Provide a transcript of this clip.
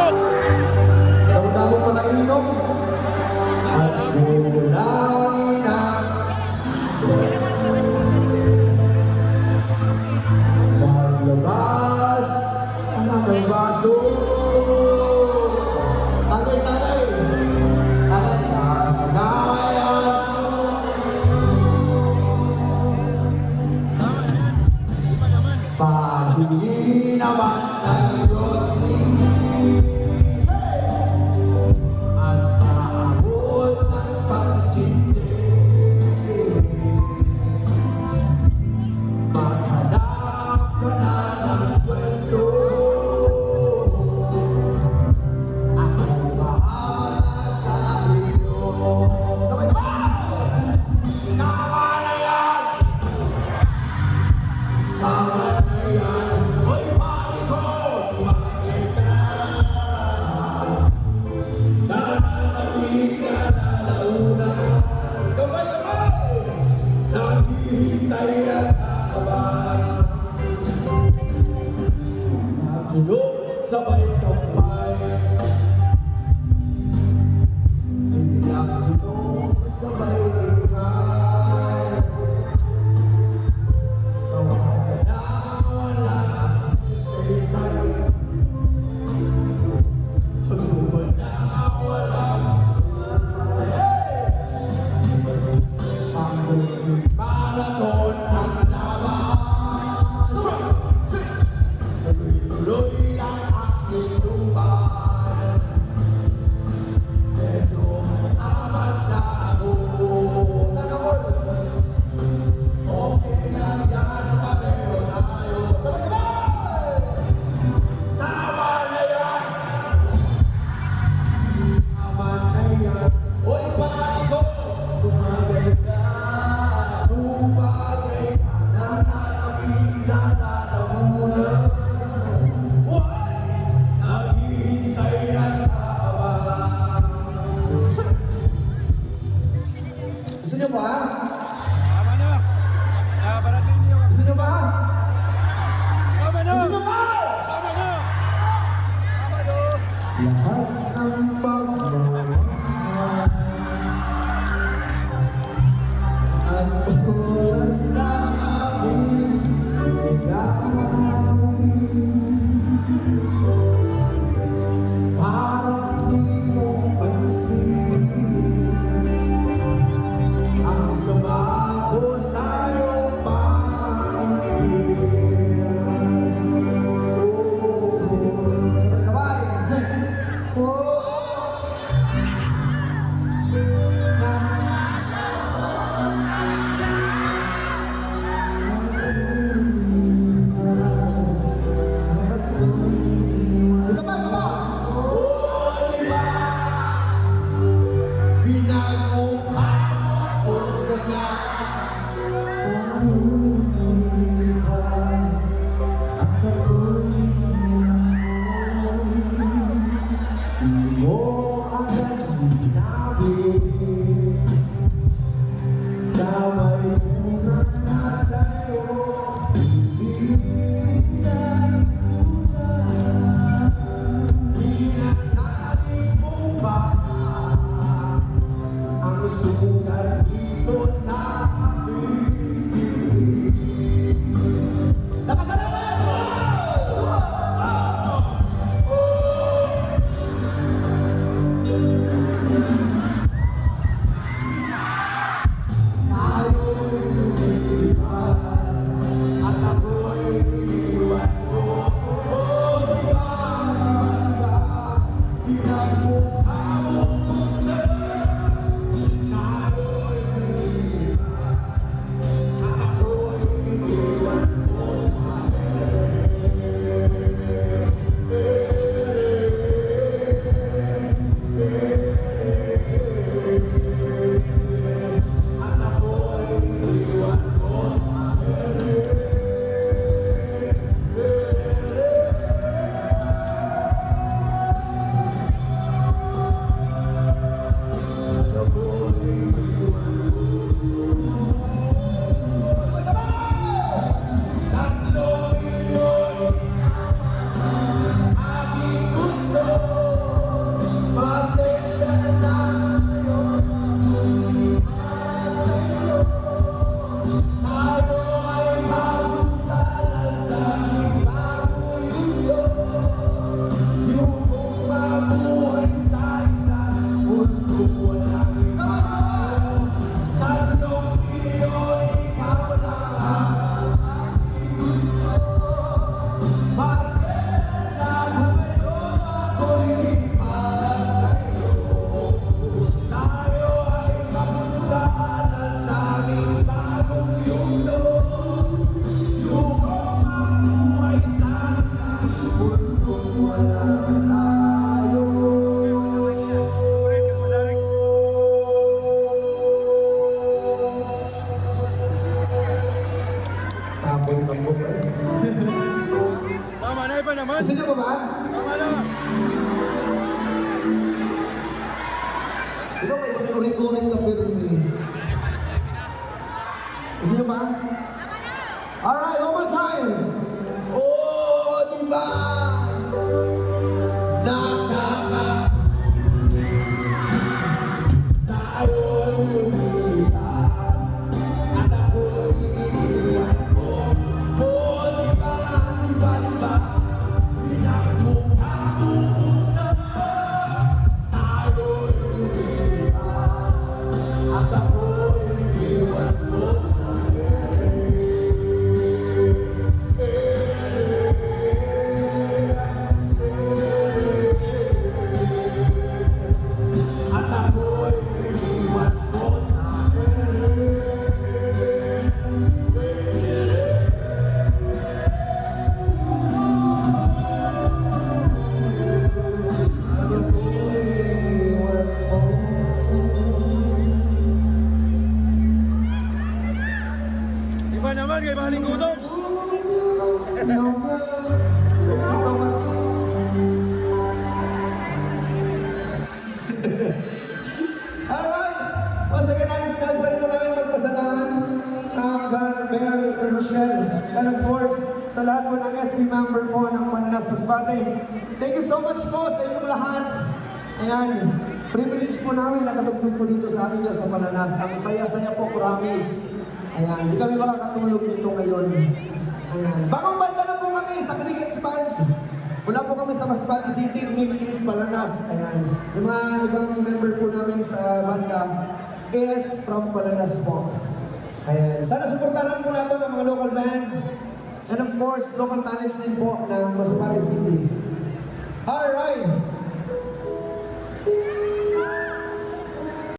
Sulok! Damo-damo pa na inom. At kulangin na. Naglabas ang aking baso. Tagay-tagay. Tagay-tagayan. Pahingi naman ng Diyos at paabot ng pagsindi. Maghanap ka na ng pwesto. Ako bahala sa iyo. Sabay-sabay! Tama na yan! Tama na yan! Hoy, pare ko! Tumagay ka! Nananabig ka na launan. Kamay-kamay! Naghihintay na kaabang. Nagtulog sabay kampay. Nagtulog sabay bigay. Tawagan na walang isa-isay. Huluhan na walang hey! Ang buong marathon ang laban. Tuloy-tuloy ang aking lupan. Medyo amat sa ako. Sana all! Okay lang yan, pareho tayo. Sabay-sabay! Tama na yan! Tama na yan! Hoy, pare ko! Tumagay ka! Tumagay ka! Nananabig na lalamunan. Why? Naghihintay ng kaabang. Gusto niyo ba? Tama na! Nabarat ninyo! Gusto niyo ba? Tama na! Gusto niyo ba? Tama na! Tama na! Lahat ng pagmamahal at oras na aking binigay, parang di mo pansin ang sama ko sa iyong paligid. Oh, sabay-sabay! Tama na. Ikaw kayo, kinurit-kurit na pero eh. Gusto niyo ba? Alright, one more time! Oh, di ba? Nakaka tayo'y lumipat at ako'y iniwan mo. Oh, di ba? Di ba? Di ba? Pinagmukha-mukha tayo'y lumipat at ako'y iniwan mo sa at ako'y iniwan mo sa Iba naman kay Maling Gutom. Thank you so much. Alright! Once again, guys, pwede po namin magpasalamat Mayor Rochelle, and of course, sa lahat po ng SB member po ng Palanas Masbate. Thank you so much po sa inyong lahat. Ayan, privilege po namin nakatugtog po dito sa atin sa Palanas. Ang saya-saya po, promise. Ayan, hindi kami makakatulog nito ngayon. Ayan, bagong banda na po kami sa Crickets Band. Wala po kami sa Masbate City, mixed with Palanas. Ayan, yung mga ibang member po namin sa banda is from Palanas po. Ayan, sana suportahan po natin ng mga local bands. And of course, local talents din po ng Masbate City.